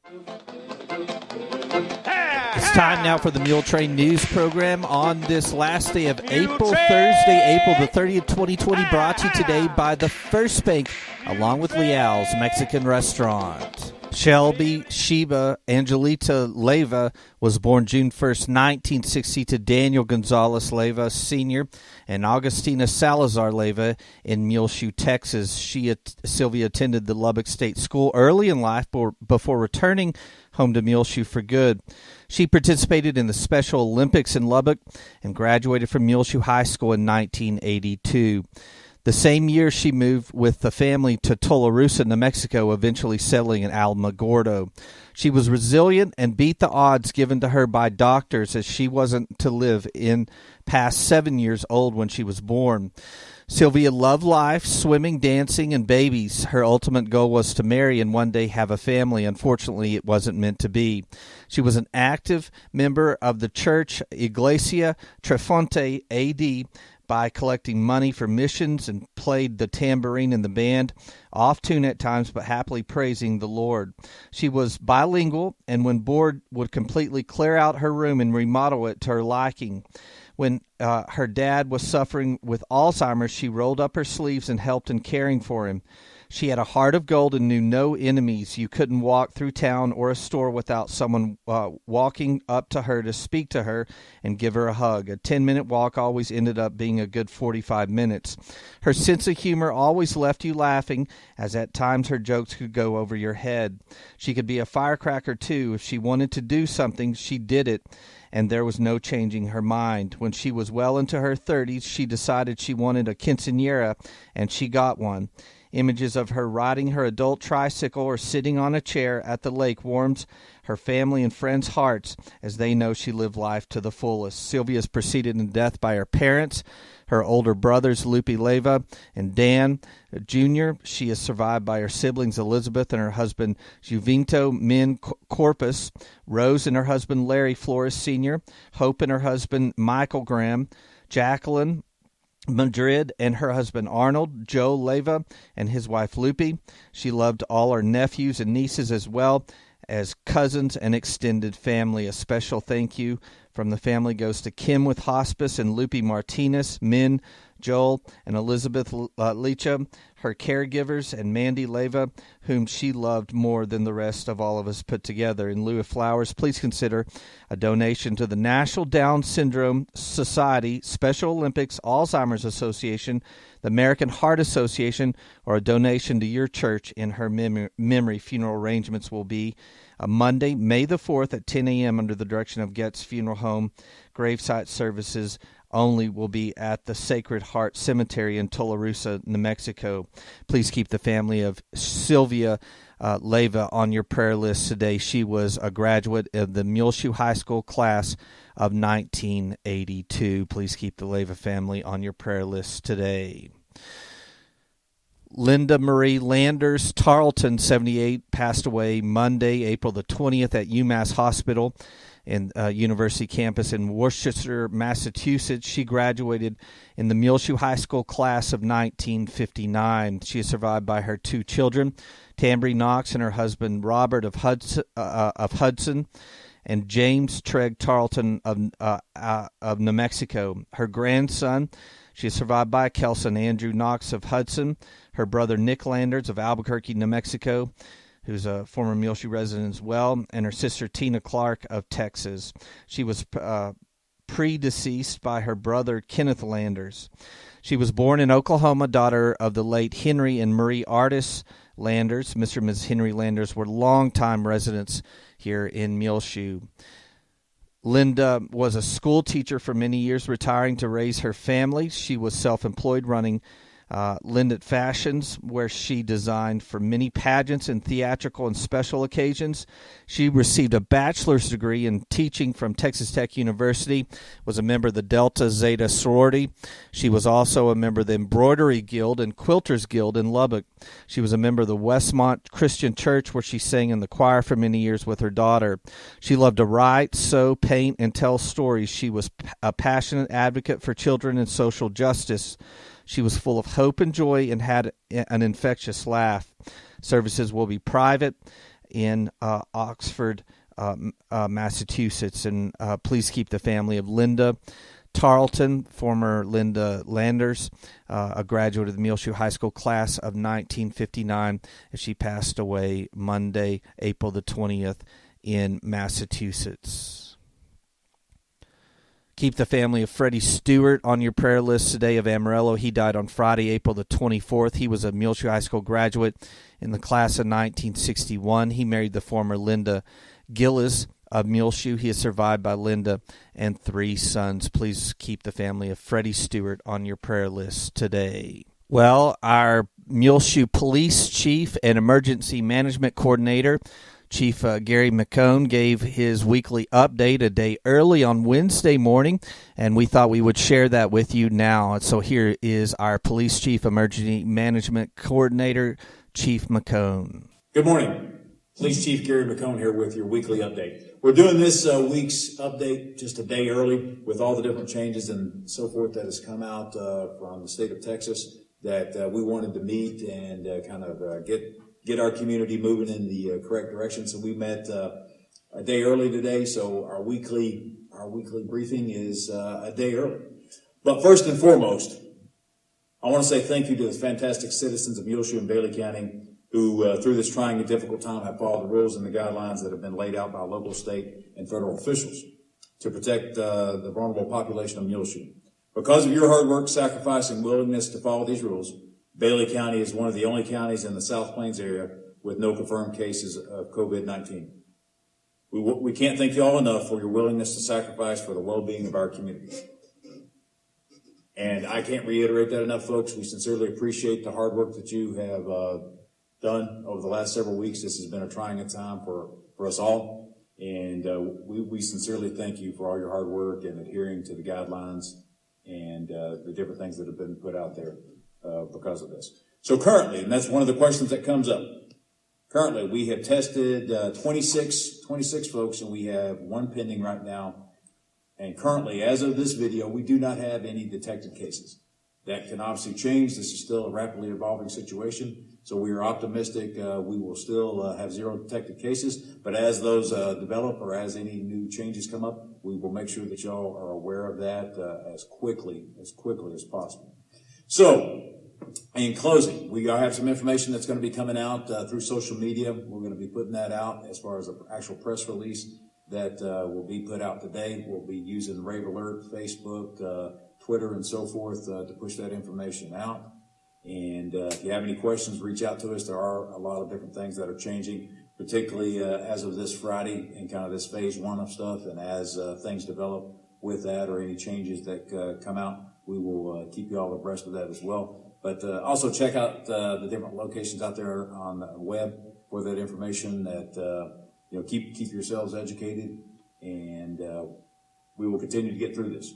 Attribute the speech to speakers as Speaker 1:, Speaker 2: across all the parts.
Speaker 1: It's time now for the Muletrain News Program on this last day of April, Thursday, April the 30th, 2020, brought to you today by the First Bank, along with Leal's Mexican Restaurant. Shelby Sheba Angelita Leyva was born June 1st, 1960 to Daniel Gonzalez Leyva Sr. and Augustina Salazar Leyva in Muleshoe, Texas. Sylvia attended the Lubbock State School early in life before returning home to Muleshoe for good. She participated in the Special Olympics in Lubbock and graduated from Muleshoe High School in 1982. The same year, she moved with the family to Tularosa, New Mexico, eventually settling in Alamogordo. She was resilient and beat the odds given to her by doctors, as she wasn't to live in past 7 years old when she was born. Sylvia loved life, swimming, dancing, and babies. Her ultimate goal was to marry and one day have a family. Unfortunately, it wasn't meant to be. She was an active member of the church Iglesia Trefonte AD by collecting money for missions and played the tambourine in the band, off tune at times, but happily praising the Lord. She was bilingual, and when bored, would completely clear out her room and remodel it to her liking. When her dad was suffering with Alzheimer's, she rolled up her sleeves and helped in caring for him. She had a heart of gold and knew no enemies. You couldn't walk through town or a store without someone walking up to her to speak to her and give her a hug. A 10-minute walk always ended up being a good 45 minutes. Her sense of humor always left you laughing, as at times her jokes could go over your head. She could be a firecracker, too. If she wanted to do something, she did it, and there was no changing her mind. When she was well into her 30s, she decided she wanted a quinceañera, and she got one. Images of her riding her adult tricycle or sitting on a chair at the lake warms her family and friends' hearts as they know she lived life to the fullest. Sylvia is preceded in death by her parents, her older brothers, Lupe Leyva and Dan Jr. She is survived by her siblings, Elizabeth and her husband, Juvinto Min Corpus, Rose and her husband, Larry Flores Sr., Hope and her husband, Michael Graham, Jacqueline Madrid and her husband Arnold, Joe Leyva and his wife Lupe. She loved all her nephews and nieces as well as cousins and extended family. A special thank you from the family goes to Kim with hospice and Lupe Martinez, Min, Joel, and Elizabeth Licha, her caregivers, and Mandy Leyva, whom she loved more than the rest of all of us put together. In lieu of flowers, please consider a donation to the National Down Syndrome Society, Special Olympics, Alzheimer's Association, the American Heart Association, or a donation to your church in her memory. Funeral arrangements will be Monday, May the 4th at 10 a.m. under the direction of Getz Funeral Home. Gravesite services only will be at the Sacred Heart Cemetery in Tularosa, New Mexico. Please keep the family of Sylvia Leyva on your prayer list today. She was a graduate of the Muleshoe High School class of 1982. Please keep the Leyva family on your prayer list today. Linda Marie Landers Tarleton, 78, passed away Monday, April the 20th at UMass Hospital and University campus in Worcester, Massachusetts. She graduated in the Muleshoe High School class of 1959. She is survived by her two children, Tambry Knox and her husband Robert of Hudson, and James Treg Tarleton of New Mexico. Her grandson, she is survived by Kelson Andrew Knox of Hudson, her brother Nick Landers of Albuquerque, New Mexico, who's a former Muleshoe resident as well, and her sister Tina Clark of Texas. She was predeceased by her brother Kenneth Landers. She was born in Oklahoma, daughter of the late Henry and Marie Artis Landers. Mr. and Mrs. Henry Landers were longtime residents here in Muleshoe. Linda was a school teacher for many years, retiring to raise her family. She was self-employed, running Lindet Fashions, where she designed for many pageants and theatrical and special occasions. She received a bachelor's degree in teaching from Texas Tech University, was a member of the Delta Zeta sorority. She was also a member of the Embroidery Guild and Quilters Guild in Lubbock. She was a member of the Westmont Christian Church, where she sang in the choir for many years with her daughter. She loved to write, sew, paint, and tell stories. She was a passionate advocate for children and social justice. She was full of hope and joy and had an infectious laugh. Services will be private in Oxford, Massachusetts. And please keep the family of Linda Tarleton, former Linda Landers, a graduate of the Muleshoe High School class of 1959, as she passed away Monday, April the 20th in Massachusetts. Keep the family of Freddie Stewart on your prayer list today of Amarillo. He died on Friday, April the 24th. He was a Muleshoe High School graduate in the class of 1961. He married the former Linda Gillis of Muleshoe. He is survived by Linda and 3 sons. Please keep the family of Freddie Stewart on your prayer list today. Well, our Muleshoe Police Chief and Emergency Management Coordinator, Chief Gary McCone, gave his weekly update a day early on Wednesday morning, and we thought we would share that with you now. So here is our Police Chief Emergency Management Coordinator, Chief McCone.
Speaker 2: Good morning. Police Chief Gary McCone here with your weekly update. We're doing this week's update just a day early with all the different changes and so forth that has come out from the state of Texas that we wanted to meet and kind of get our community moving in the correct direction. So we met a day early today. So our weekly briefing is a day early. But first and foremost, I want to say thank you to the fantastic citizens of Muleshoe and Bailey County who, through this trying and difficult time, have followed the rules and the guidelines that have been laid out by local, state, and federal officials to protect the vulnerable population of Muleshoe. Because of your hard work, sacrifice, and willingness to follow these rules, Bailey County is one of the only counties in the South Plains area with no confirmed cases of COVID-19. We can't thank you all enough for your willingness to sacrifice for the well-being of our community. And I can't reiterate that enough, folks. We sincerely appreciate the hard work that you have done over the last several weeks. This has been a trying time for us all. And we sincerely thank you for all your hard work and adhering to the guidelines and the different things that have been put out there because of this. So currently, and that's one of the questions that comes up, currently we have tested 26 folks, and we have 1 pending right now. And currently, as of this video, we do not have any detected cases. That can obviously change. This is still a rapidly evolving situation. So we are optimistic we will still have 0 detected cases. But as those develop or as any new changes come up, we will make sure that y'all are aware of that as quickly as possible. So, in closing, we have some information that's going to be coming out through social media. We're going to be putting that out as far as an actual press release that will be put out today. We'll be using Rave Alert, Facebook, Twitter, and so forth to push that information out. And if you have any questions, reach out to us. There are a lot of different things that are changing, particularly as of this Friday and kind of this phase 1 of stuff. And as things develop with that or any changes that come out, we will keep you all abreast of that as well. But also check out the different locations out there on the web for that information that, keep yourselves educated. And we will continue to get through this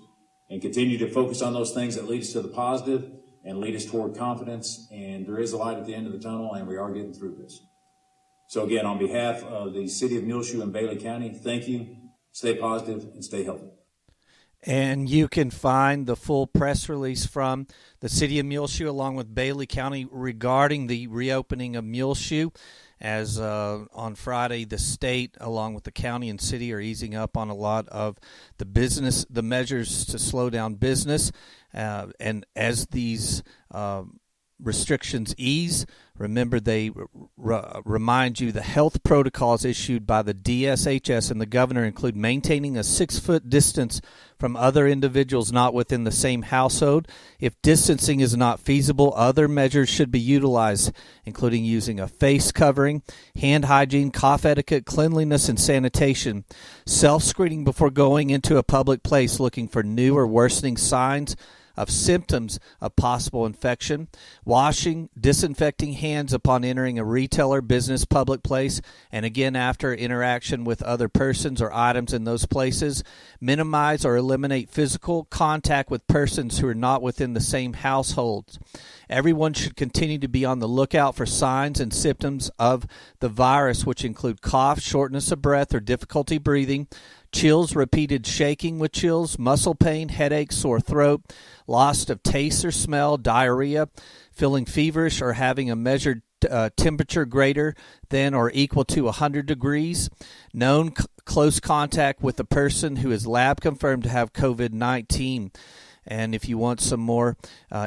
Speaker 2: and continue to focus on those things that lead us to the positive and lead us toward confidence. And there is a light at the end of the tunnel, and we are getting through this. So again, on behalf of the city of Muleshoe and Bailey County, thank you. Stay positive and stay healthy.
Speaker 1: And you can find the full press release from the city of Muleshoe along with Bailey County regarding the reopening of Muleshoe. As on Friday, the state, along with the county and city, are easing up on a lot of the measures to slow down business. And as these restrictions ease, remember they remind you the health protocols issued by the DSHS and the governor include maintaining a 6-foot distance from other individuals not within the same household. If distancing is not feasible, other measures should be utilized, including using a face covering, hand hygiene, cough etiquette, cleanliness, and sanitation, self-screening before going into a public place looking for new or worsening signs of symptoms of possible infection, washing, disinfecting hands upon entering a retail or business public place, and again after interaction with other persons or items in those places, minimize or eliminate physical contact with persons who are not within the same households. Everyone should continue to be on the lookout for signs and symptoms of the virus, which include cough, shortness of breath, or difficulty breathing, chills, repeated shaking with chills, muscle pain, headache, sore throat, loss of taste or smell, diarrhea, feeling feverish, or having a measured temperature greater than or equal to 100 degrees, known close contact with a person who is lab confirmed to have COVID-19. And if you want some more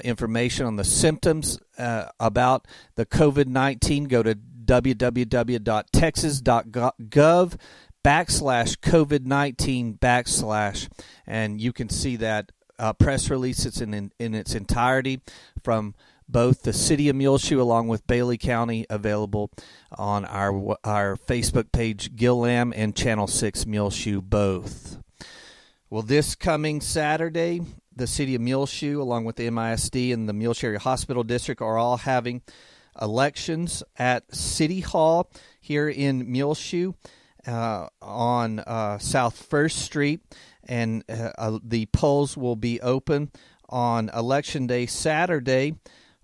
Speaker 1: information on the symptoms about the COVID-19, go to www.texas.gov/COVID-19 and you can see that press release. It's in its entirety from both the City of Muleshoe along with Bailey County, available on our Facebook page, Gil Lamb, and Channel 6 Muleshoe both. Well, this coming Saturday, the City of Muleshoe, along with the MISD and the Muleshoe Area Hospital District, are all having elections at City Hall here in Muleshoe on South 1st Street, and the polls will be open on Election Day Saturday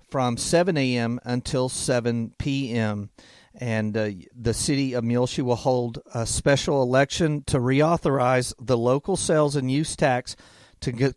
Speaker 1: from 7 a.m. until 7 p.m. And the City of Muleshoe will hold a special election to reauthorize the local sales and use tax to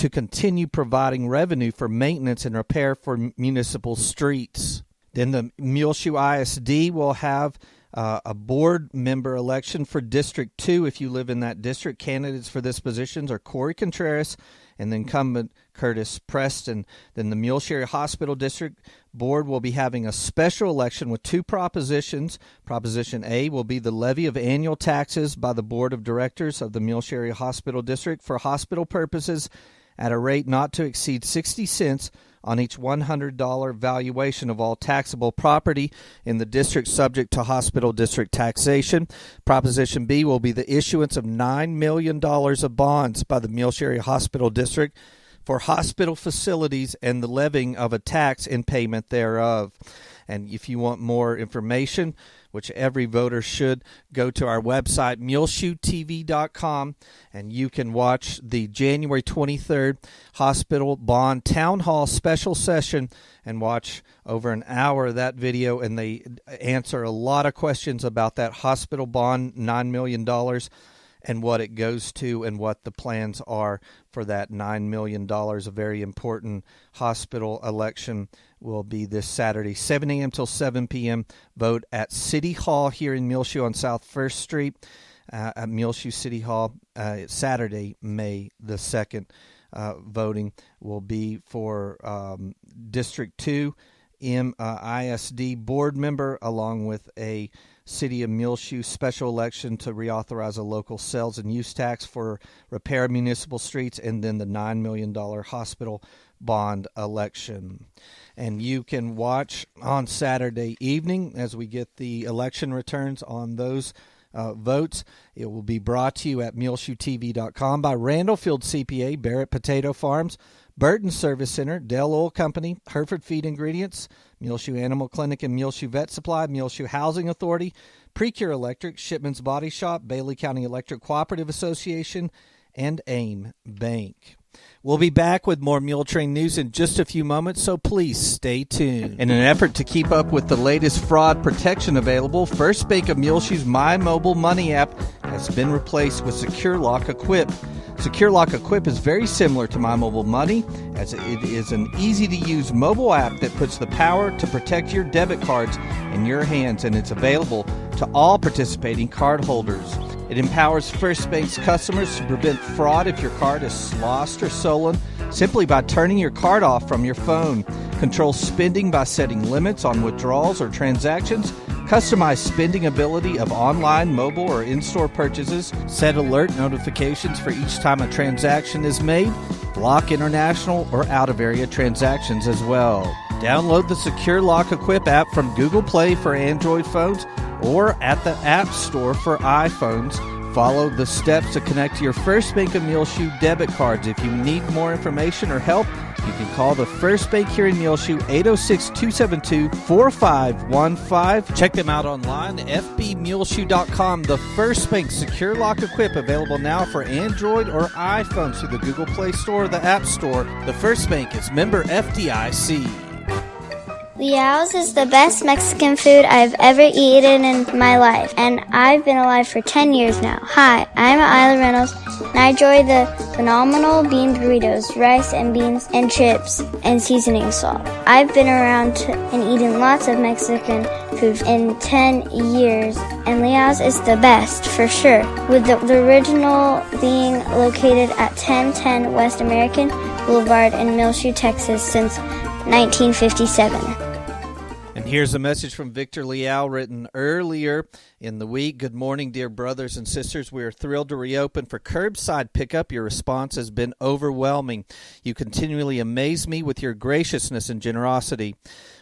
Speaker 1: continue providing revenue for maintenance and repair for municipal streets. Then the Muleshoe ISD will have a board member election for District 2 if you live in that district. Candidates for this position are Corey Contreras and the incumbent Curtis Preston. Then the Muleshoe Area Hospital District Board will be having a special election with two propositions. Proposition A will be the levy of annual taxes by the Board of Directors of the Muleshoe Area Hospital District for hospital purposes at a rate not to exceed 60 cents on each $100 valuation of all taxable property in the district subject to hospital district taxation. Proposition B will be the issuance of $9 million of bonds by the Muleshoe Area Hospital District for hospital facilities and the levying of a tax in payment thereof. And if you want more information, which every voter should, go to our website, muleshoetv.com, and you can watch the January 23rd Hospital Bond Town Hall special session and watch over an hour of that video, and they answer a lot of questions about that hospital bond, $9 million, and what it goes to and what the plans are for that $9 million. A very important hospital election will be this Saturday, 7 a.m. till 7 p.m. Vote at City Hall here in Muleshoe on South 1st Street at Muleshoe City Hall. Saturday, May the 2nd. Voting will be for District 2 ISD board member, along with a City of Muleshoe special election to reauthorize a local sales and use tax for repair municipal streets, and then the $9 million hospital bond election. And you can watch on Saturday evening as we get the election returns on those votes. It will be brought to you at muleshoetv.com by Randall Field CPA, Barrett Potato Farms, Burton Service Center, Dell Oil Company, Hereford Feed Ingredients, Muleshoe Animal Clinic and Muleshoe Vet Supply, Muleshoe Housing Authority, Precure Electric, Shipman's Body Shop, Bailey County Electric Cooperative Association, and AIM Bank. We'll be back with more Muletrain news in just a few moments, so please stay tuned. In an effort to keep up with the latest fraud protection available, First Bank of Muleshoe's My Mobile Money app has been replaced with Secure Lock Equip. Secure Lock Equip is very similar to My Mobile Money, as it is an easy-to-use mobile app that puts the power to protect your debit cards in your hands, and it's available to all participating card holders. It empowers First Bank's customers to prevent fraud if your card is lost or stolen simply by turning your card off from your phone. Control spending by setting limits on withdrawals or transactions. Customize spending ability of online, mobile, or in-store purchases. Set alert notifications for each time a transaction is made. Block international or out-of-area transactions as well. Download the Secure Lock Equip app from Google Play for Android phones or at the App Store for iPhones. Follow the steps to connect to your First Bank of Muleshoe debit cards. If you need more information or help, you can call the First Bank here in Muleshoe, 806-272-4515. Check them out online, fbmuleshoe.com. The First Bank Secure Lock Equip, available now for Android or iPhone through the Google Play Store or the App Store. The First Bank is member FDIC.
Speaker 3: Leal's is the best Mexican food I've ever eaten in my life, and I've been alive for 10 years now. Hi, I'm Isla Reynolds, and I enjoy the phenomenal bean burritos, rice and beans and chips, and seasoning salt. I've been around and eaten lots of Mexican food in 10 years, and Leal's is the best for sure, with the original being located at 1010 West American Boulevard in Millshoe, Texas since 1957.
Speaker 1: And here's a message from Victor Leal written earlier in the week. Good morning, dear brothers and sisters. We are thrilled to reopen for curbside pickup. Your response has been overwhelming. You continually amaze me with your graciousness and generosity.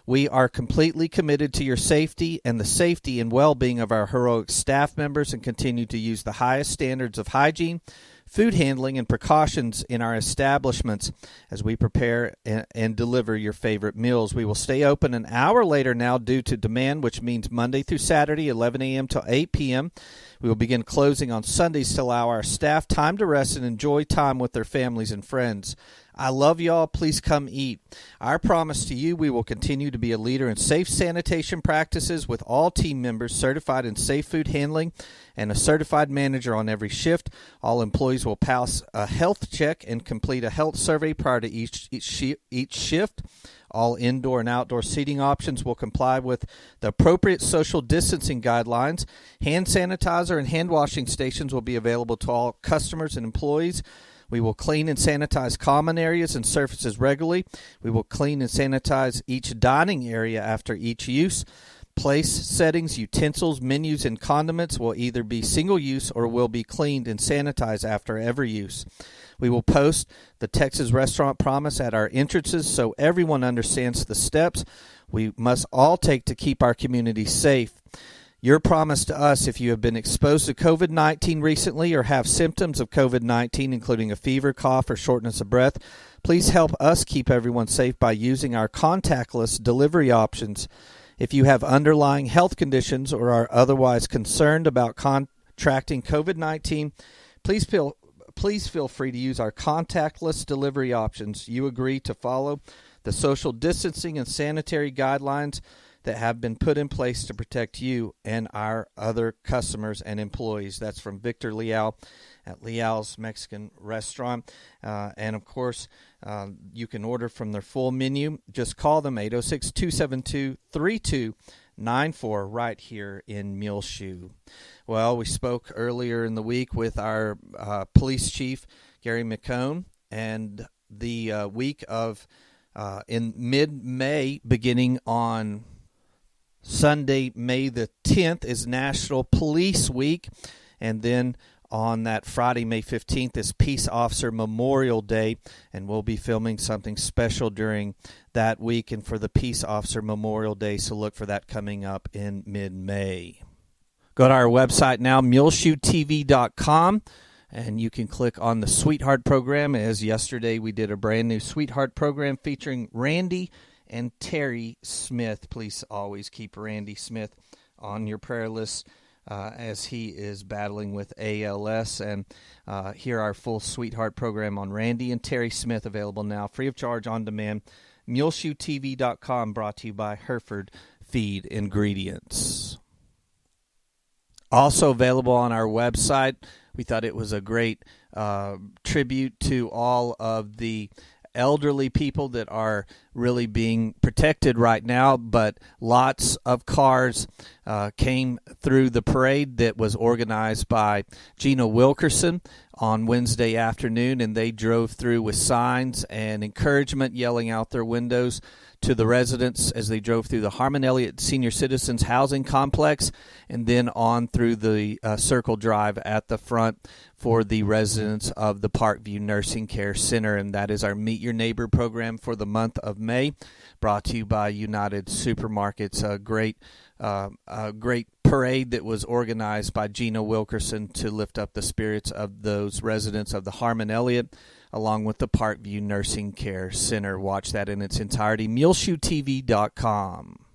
Speaker 1: We are completely committed to your safety and the safety and well-being of our heroic staff members and continue to use the highest standards of hygiene, food handling, and precautions in our establishments as we prepare and deliver your favorite meals. We will stay open an hour later now due to demand, which means Monday through Saturday, 11 a.m. to 8 p.m. We will begin closing on Sundays to allow our staff time to rest and enjoy time with their families and friends. I love y'all. Please come eat. Our promise to you, we will continue to be a leader in safe sanitation practices with all team members certified in safe food handling and a certified manager on every shift. All employees will pass a health check and complete a health survey prior to each shift. All indoor and outdoor seating options will comply with the appropriate social distancing guidelines. Hand sanitizer and hand washing stations will be available to all customers and employees. We will clean and sanitize common areas and surfaces regularly. We will clean and sanitize each dining area after each use. Place settings, utensils, menus, and condiments will either be single-use or will be cleaned and sanitized after every use. We will post the Texas Restaurant Promise at our entrances so everyone understands the steps we must all take to keep our community safe. Your promise to us, if you have been exposed to COVID-19 recently or have symptoms of COVID-19, including a fever, cough, or shortness of breath, please help us keep everyone safe by using our contactless delivery options. If you have underlying health conditions or are otherwise concerned about contracting COVID-19, please feel free to use our contactless delivery options. You agree to follow the social distancing and sanitary guidelines that have been put in place to protect you and our other customers and employees. That's from Victor Leal at Leal's Mexican Restaurant. And, of course, you can order from their full menu. Just call them, 806-272-3294, right here in Muleshoe. Well, we spoke earlier in the week with our police chief, Gary McCone, and the week of in mid-May, beginning on Sunday, May the 10th, is National Police Week, and then on that Friday, May 15th, is Peace Officer Memorial Day, and we'll be filming something special during that week and for the Peace Officer Memorial Day, so look for that coming up in mid-May. Go to our website now, muleshoetv.com, and you can click on the Sweetheart program. As yesterday, we did a brand new Sweetheart program featuring Randy and Terry Smith. Please always keep Randy Smith on your prayer list as he is battling with ALS. And hear our full Sweetheart program on Randy and Terry Smith, available now, free of charge, on demand. MuleshoeTV.com, brought to you by Hereford Feed Ingredients. Also available on our website, we thought it was a great tribute to all of the elderly people that are really being protected right now, but lots of cars came through the parade that was organized by Gina Wilkerson on Wednesday afternoon, and they drove through with signs and encouragement yelling out their windows to the residents as they drove through the Harmon Elliott Senior Citizens Housing Complex and then on through the Circle Drive at the front for the residents of the Parkview Nursing Care Center. And that is our Meet Your Neighbor program for the month of May, brought to you by United Supermarkets. A great parade that was organized by Gina Wilkerson to lift up the spirits of those residents of the Harmon Elliott, along with the Parkview Nursing Care Center. Watch that in its entirety. MuleshoeTV.com.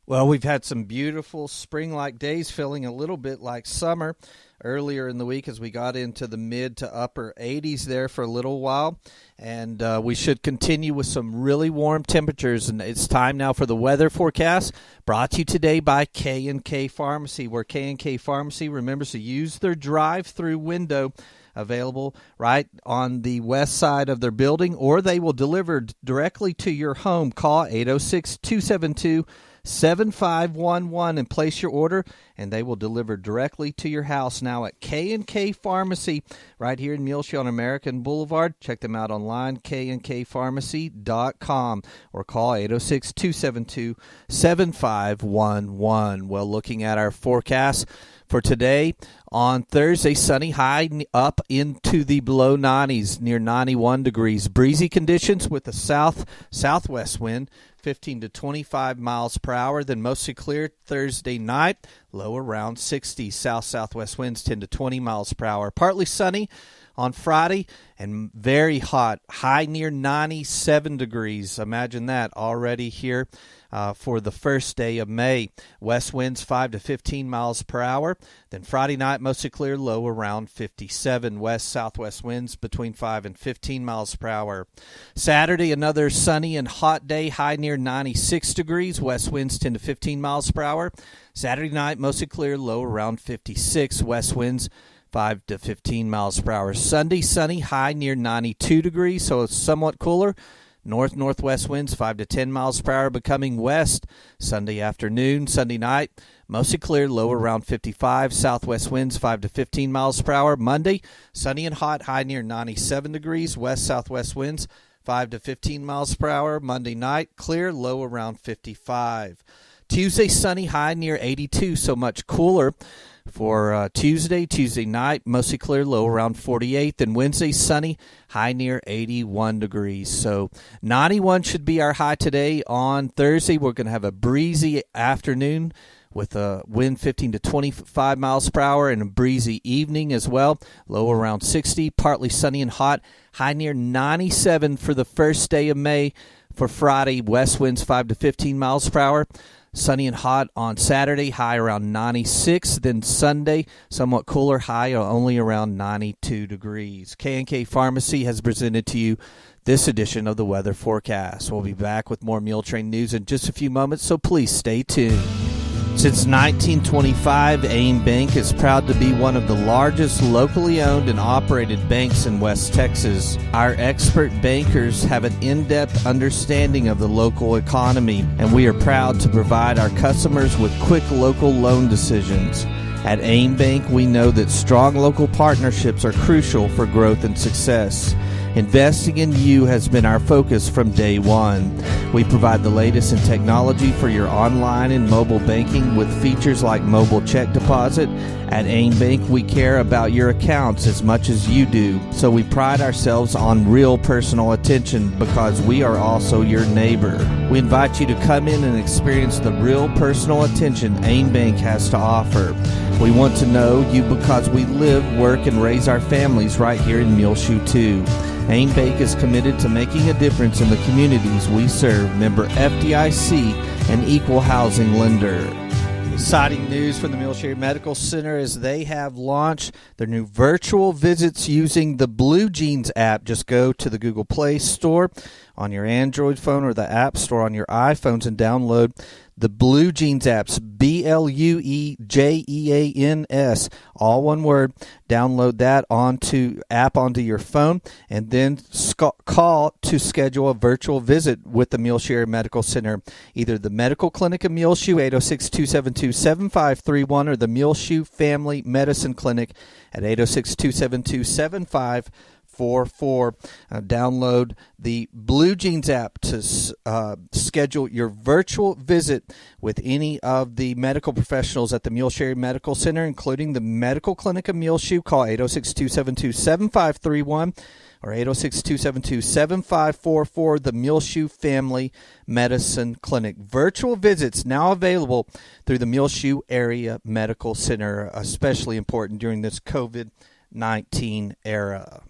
Speaker 1: Well, we've had some beautiful spring-like days, feeling a little bit like summer earlier in the week as we got into the mid to upper 80s there for a little while. And we should continue with some really warm temperatures. And it's time now for the weather forecast, brought to you today by K&K Pharmacy, where K&K Pharmacy remembers to use their drive-through window available right on the west side of their building, or they will deliver directly to your home. Call 806-272-7511 and place your order, and they will deliver directly to your house now at K&K Pharmacy right here in Muleshoe on American Boulevard. Check them out online, knkpharmacy.com, or call 806-272-7511. Well, looking at our forecast for today, on Thursday, sunny, high up into the below 90s, near 91 degrees. Breezy conditions with a southwest wind, 15 to 25 miles per hour. Then mostly clear Thursday night, low around 60. Southwest winds 10 to 20 miles per hour. Partly sunny on Friday and very hot, high near 97 degrees. Imagine that already here for the first day of May. West winds 5 to 15 miles per hour. Then Friday night, mostly clear, low around 57. Southwest winds between 5 and 15 miles per hour. Saturday, another sunny and hot day, high near 96 degrees. West winds 10 to 15 miles per hour. Saturday night, mostly clear, low around 56. West winds 5 to 15 miles per hour. Sunday, sunny, high near 92 degrees, so it's somewhat cooler. Northwest winds 5 to 10 miles per hour, becoming west Sunday afternoon. Sunday night, mostly clear, low around 55. Southwest winds 5 to 15 miles per hour. Monday, sunny and hot, high near 97 degrees. Southwest winds 5 to 15 miles per hour. Monday night, clear, low around 55. Tuesday, sunny, high near 82, so much cooler. For Tuesday night, mostly clear, low around 48. Then Wednesday, sunny, high near 81 degrees. So 91 should be our high today. On Thursday, we're going to have a breezy afternoon with a wind 15 to 25 miles per hour and a breezy evening as well. Low around 60, partly sunny and hot, high near 97 for the first day of May. For Friday, west winds 5 to 15 miles per hour. Sunny and hot on Saturday, high around 96. Then Sunday, somewhat cooler, high only around 92 degrees. K&K Pharmacy has presented to you this edition of the weather forecast. We'll be back with more Muletrain news in just a few moments, so please stay tuned. Since 1925, AIM Bank is proud to be one of the largest locally owned and operated banks in West Texas. Our expert bankers have an in-depth understanding of the local economy, and we are proud to provide our customers with quick local loan decisions. At AIM Bank, we know that strong local partnerships are crucial for growth and success. Investing in you has been our focus from day one. We provide the latest in technology for your online and mobile banking with features like mobile check deposit. At AIM Bank, we care about your accounts as much as you do, so we pride ourselves on real personal attention because we are also your neighbor. We invite you to come in and experience the real personal attention AIM Bank has to offer. We want to know you because we live, work, and raise our families right here in Muleshoe too. AIM Bank is committed to making a difference in the communities we serve. Member FDIC, an equal housing lender. Exciting news from the Muleshoe Medical Center as they have launched their new virtual visits using the Blue Jeans app. Just go to the Google Play Store on your Android phone or the App Store on your iPhones and download the Blue Jeans apps, BLUEJEANS, all one word. Download that onto your phone and then call to schedule a virtual visit with the Muleshoe Medical Center. Either the Medical Clinic in Muleshoe, 806-272-7531, or the Muleshoe Family Medicine Clinic at 806-272-7544. Download the Blue Jeans app to schedule your virtual visit with any of the medical professionals at the Muleshoe Medical Center, including the Medical Clinic of Muleshoe. Call 806-272-7531 or 806-272-7544, the Muleshoe Family Medicine Clinic. Virtual visits now available through the Muleshoe Area Medical Center, especially important during this COVID-19 era.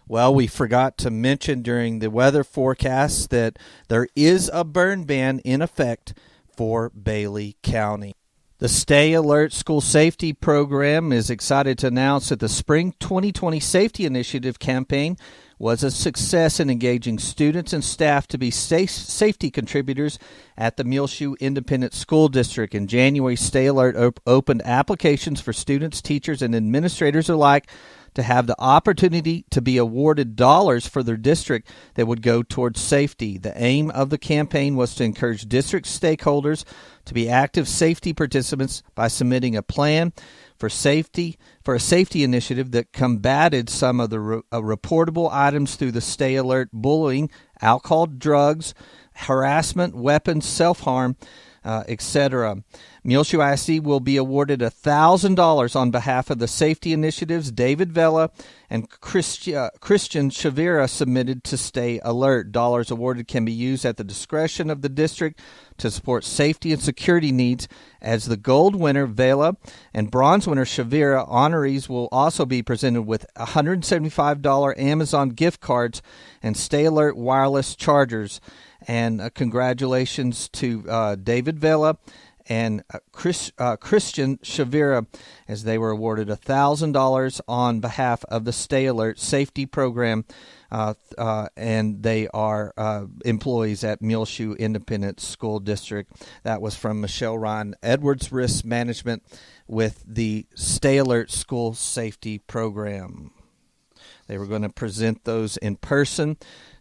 Speaker 1: Well, we forgot to mention during the weather forecast that there is a burn ban in effect for Bailey County. The Stay Alert School Safety Program is excited to announce that the Spring 2020 Safety Initiative campaign was a success in engaging students and staff to be safety contributors at the Muleshoe Independent School District. In January, Stay Alert opened applications for students, teachers, and administrators alike to have the opportunity to be awarded dollars for their district that would go towards safety. The aim of the campaign was to encourage district stakeholders to be active safety participants by submitting a plan for a safety initiative that combated some of the reportable items through the Stay Alert: bullying, alcohol, drugs, harassment, weapons, self-harm, etc. Muleshoe ISD will be awarded $1,000 on behalf of the safety initiatives. David Vela and Christian Shavira submitted to Stay Alert. Dollars awarded can be used at the discretion of the district to support safety and security needs. As the gold winner, Vela, and bronze winner, Shavira, honorees will also be presented with $175 Amazon gift cards and Stay Alert wireless chargers. And congratulations to David Vela and Christian Shavira, as they were awarded $1,000 on behalf of the Stay Alert Safety Program, and they are employees at Muleshoe Independent School District. That was from Michelle Ryan, Edwards Risk Management, with the Stay Alert School Safety Program. They were going to present those in person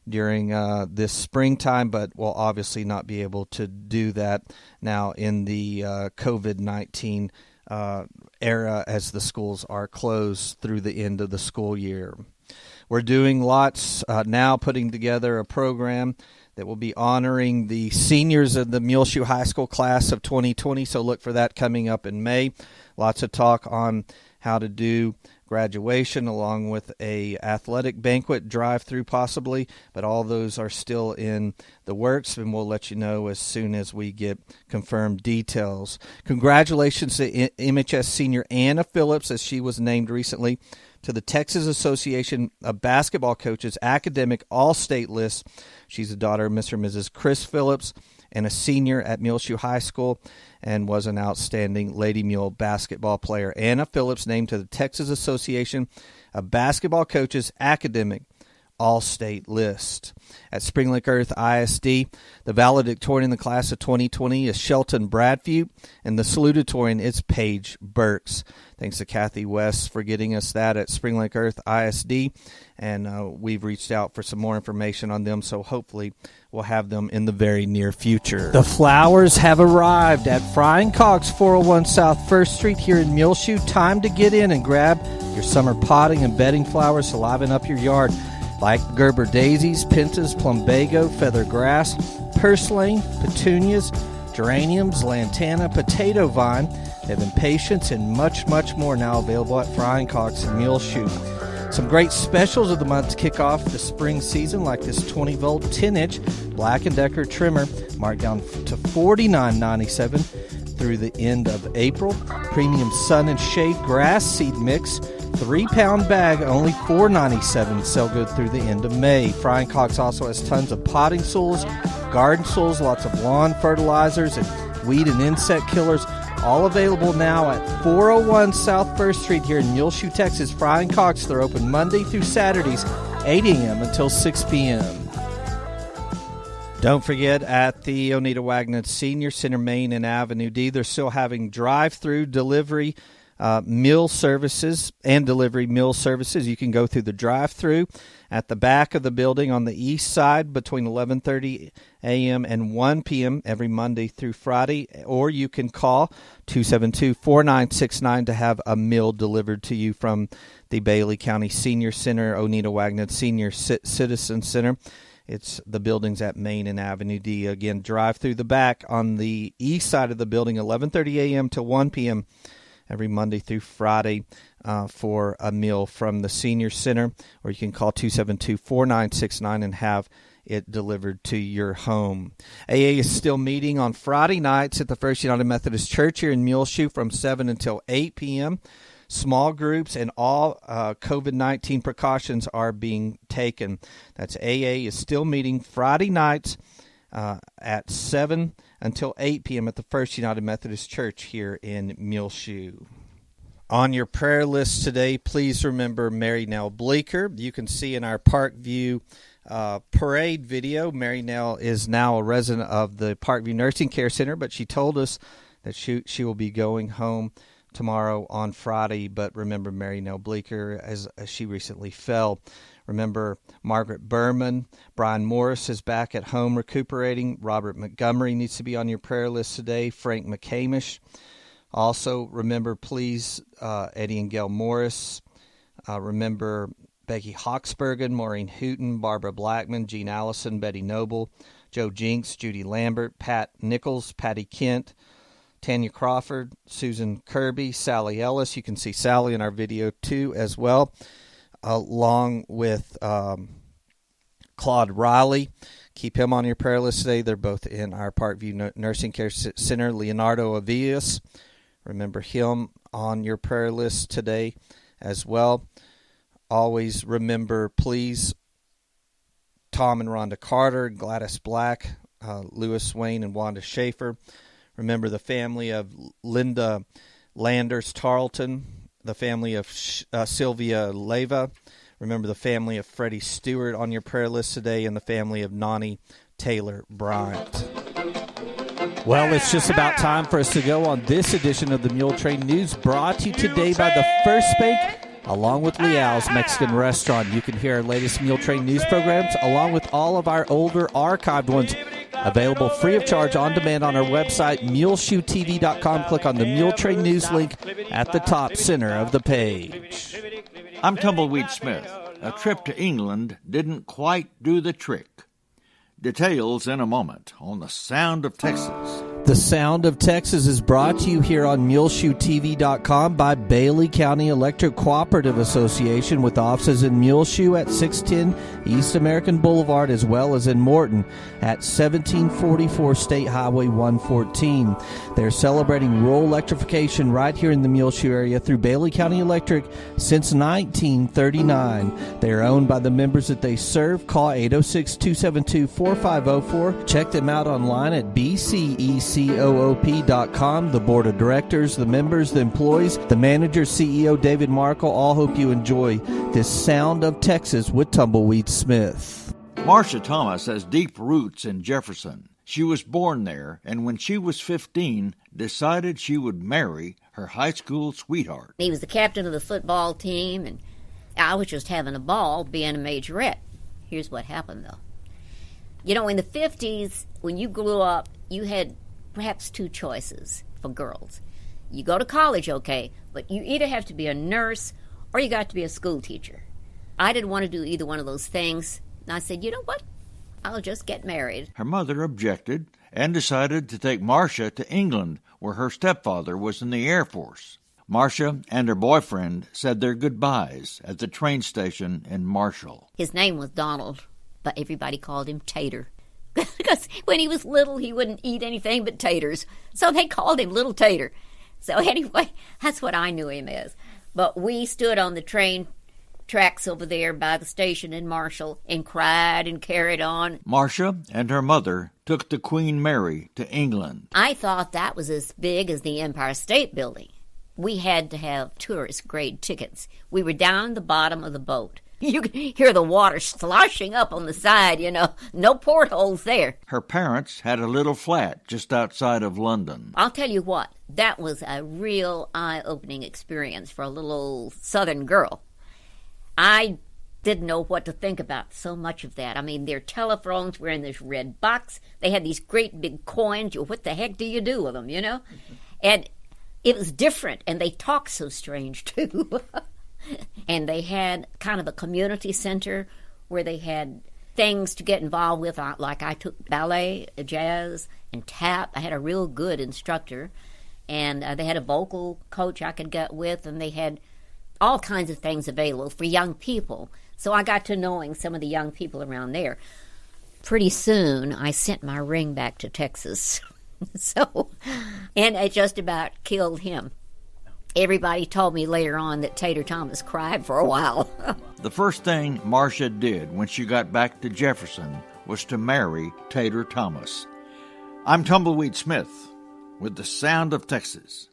Speaker 1: during this springtime, but will obviously not be able to do that now in the COVID-19 era, as the schools are closed through the end of the school year. We're doing lots now, putting together a program that will be honoring the seniors of the Muleshoe High School class of 2020, so look for that coming up in May. Lots of talk on how to do graduation, along with a athletic banquet drive-through possibly, but all those are still in the works, and we'll let you know as soon as we get confirmed details. Congratulations to MHS senior Anna Phillips, as she was named recently to the Texas Association of Basketball Coaches Academic All-State list. She's the daughter of Mr. and Mrs. Chris Phillips and a senior at Muleshoe High School, and was an outstanding Lady Mule basketball player. Anna Phillips named to the Texas Association of Basketball Coaches Academic All-State list. At Spring Lake Earth ISD, the valedictorian in the class of 2020 is Shelton Bradfew, and the salutatorian is Paige Burks. Thanks to Kathy West for getting us that at Spring Lake Earth ISD, and we've reached out for some more information on them, so hopefully we'll have them in the very near future. The flowers have arrived at Frying Cogs, 401 South 1st Street here in Muleshoe. Time to get in and grab your summer potting and bedding flowers to liven up your yard, like Gerber daisies, pentas, plumbago, feather grass, purslane, petunias, geraniums, lantana, potato vine, they have impatiens, and much, much more now available at Frying Cogs in Muleshoe. Some great specials of the month to kick off the spring season, like this 20-volt, 10-inch Black & Decker trimmer, marked down to $49.97 through the end of April. Premium Sun and Shade Grass Seed Mix, 3-pound bag, only $4.97. Sell good through the end of May. Frying Cogs also has tons of potting soils, garden soils, lots of lawn fertilizers, and weed and insect killers. All available now at 401 South 1st Street here in Muleshoe, Texas. Frying Cogs, they're open Monday through Saturdays, 8 a.m. until 6 p.m. Don't forget, at the Oneida Wagner Senior Center, Main and Avenue D, they're still having drive-through delivery meal services and delivery meal services. You can go through the drive-through at the back of the building on the east side between 11:30 a.m. and 1 p.m. every Monday through Friday, or you can call 272-4969 to have a meal delivered to you from the Bailey County Senior Center, Oneida Wagner Senior Citizen Center. It's the buildings at Main and Avenue D. Again, drive through the back on the east side of the building, 11:30 a.m. to 1 p.m. every Monday through Friday for a meal from the Senior Center, or you can call 272-4969 and have it delivered to your home. AA is still meeting on Friday nights at the First United Methodist Church here in Muleshoe from 7 until 8 p.m. Small groups and all COVID-19 precautions are being taken. That's AA is still meeting Friday nights at 7 until 8 p.m. at the First United Methodist Church here in Muleshoe. On your prayer list today, please remember Mary Nell Bleeker. You can see in our Parkview parade video, Mary Nell is now a resident of the Parkview Nursing Care Center, but she told us that she will be going home tomorrow on Friday. But remember Mary Nell Bleeker as she recently fell. Remember Margaret Berman. Brian Morris is back at home recuperating. Robert Montgomery needs to be on your prayer list today. Frank McCamish. Also, remember, please, Eddie and Gail Morris. Remember Becky Hawksbergen, Maureen Hooten, Barbara Blackman, Jean Allison, Betty Noble, Joe Jinks, Judy Lambert, Pat Nichols, Patty Kent, Tanya Crawford, Susan Kirby, Sally Ellis. You can see Sally in our video, too, as well, along with Claude Riley. Keep him on your prayer list today. They're both in our Parkview Nursing Care Center. Leonardo Avias. Remember him on your prayer list today as well. Always remember, please, Tom and Rhonda Carter, Gladys Black, Lewis Wayne, and Wanda Schaefer. Remember the family of Linda Landers Tarleton, the family of Sylvia Leva. Remember the family of Freddie Stewart on your prayer list today, and the family of Nani Taylor Bryant. Well, it's just about time for us to go on this edition of the Muletrain News, brought to you today by the First Bank, along with Leal's Mexican Restaurant. You can hear our latest Muletrain News programs, along with all of our older archived ones, available free of charge on demand on our website, muleshoetv.com. Click on the Muletrain News link at the top center of the page.
Speaker 4: I'm Tumbleweed Smith. A trip to England didn't quite do the trick. Details in a moment on The Sound of Texas.
Speaker 1: The Sound of Texas is brought to you here on MuleshoeTV.com by Bailey County Electric Cooperative Association, with offices in Muleshoe at 610 East American Boulevard, as well as in Morton at 1744 State Highway 114. They're celebrating rural electrification right here in the Muleshoe area through Bailey County Electric since 1939. They are owned by the members that they serve. Call 806-272-4504. Check them out online at BCECOOP.com. The board of directors, the members, the employees, the manager, CEO David Markle, all hope you enjoy this Sound of Texas with Tumbleweed Smith.
Speaker 4: Marcia Thomas has deep roots in Jefferson. She was born there, and when she was 15, decided she would marry her high school sweetheart.
Speaker 5: He was the captain of the football team, and I was just having a ball being a majorette. Here's what happened, though. You know, in the 50s, when you grew up, you had perhaps two choices for girls. You go to college, okay, but you either have to be a nurse or you got to be a school teacher. I didn't want to do either one of those things, and I said, you know what? I'll just get married.
Speaker 4: Her mother objected and decided to take Marcia to England, where her stepfather was in the Air Force. Marcia and her boyfriend said their goodbyes at the train station in Marshall.
Speaker 5: His name was Donald, but everybody called him Tater. Because when he was little, he wouldn't eat anything but taters. So they called him Little Tater. So anyway, that's what I knew him as. But we stood on the train tracks over there by the station in Marshall and cried and carried on.
Speaker 4: Marcia and her mother took the Queen Mary to England.
Speaker 5: I thought that was as big as the Empire State Building. We had to have tourist-grade tickets. We were down the bottom of the boat. You could hear the water sloshing up on the side, you know. No portholes there.
Speaker 4: Her parents had a little flat just outside of London.
Speaker 5: I'll tell you what, that was a real eye-opening experience for a little old southern girl. I didn't know what to think about so much of that. I mean, their telephones were in this red box. They had these great big coins. What the heck do you do with them, you know? And it was different, and they talked so strange, too. And they had kind of a community center where they had things to get involved with, like I took ballet, jazz, and tap. I had a real good instructor, and they had a vocal coach I could get with, and they had all kinds of things available for young people. So I got to knowing some of the young people around there. Pretty soon, I sent my ring back to Texas. And it just about killed him. Everybody told me later on that Tater Thomas cried for a while.
Speaker 4: The first thing Marcia did when she got back to Jefferson was to marry Tater Thomas. I'm Tumbleweed Smith with the Sound of Texas.